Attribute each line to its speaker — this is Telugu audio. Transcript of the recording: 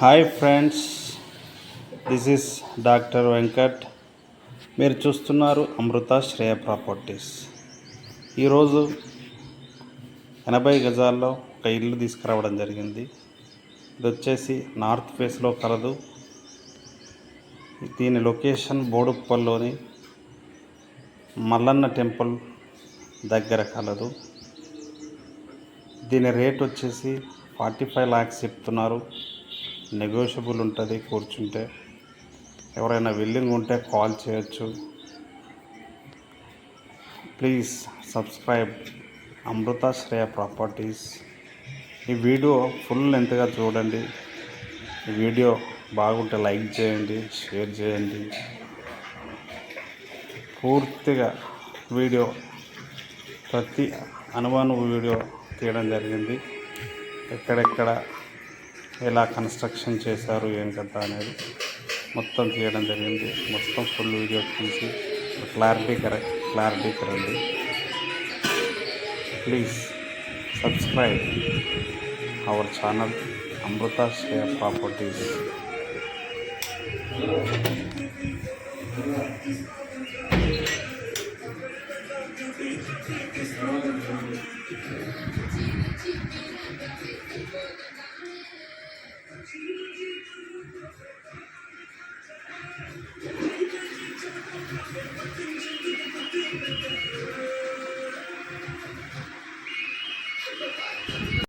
Speaker 1: Hi friends, this is doctor Venkat. మీరు చూస్తున్నారు అమృత శ్రేయ ప్రాపర్టీస్. ఈరోజు 80 గజాల్లో ఒక ఇల్లు తీసుకురావడం జరిగింది. ఇది వచ్చేసి నార్త్ ఫేస్లో కలదు. దీని లొకేషన్ బోడుప్పల్లోని మల్లన్న టెంపుల్ దగ్గర కలదు. దీని రేట్ వచ్చేసి 45 lakhs చెప్తున్నారు. నెగోషియబుల్ ఉంటుంది. కూర్చుంటే ఎవరైనా విల్లింగ్ ఉంటే కాల్ చేయొచ్చు. Please subscribe Amrutha Shreya properties. ఈ వీడియో ఫుల్ లెంత్గా చూడండి. ఈ వీడియో బాగుంటే లైక్ చేయండి, షేర్ చేయండి. పూర్తిగా వీడియో ప్రతి అనుమానం వీడియో తీయడం జరిగింది. ఎక్కడెక్కడ ఎలా కన్స్ట్రక్షన్ చేశారు ఏం కథ అనేది మొత్తం తీయడం జరిగింది. మొత్తం ఫుల్ వీడియో తీసి క్లారిటీకి రండి. Please subscribe our channel Amrutha Shreya properties.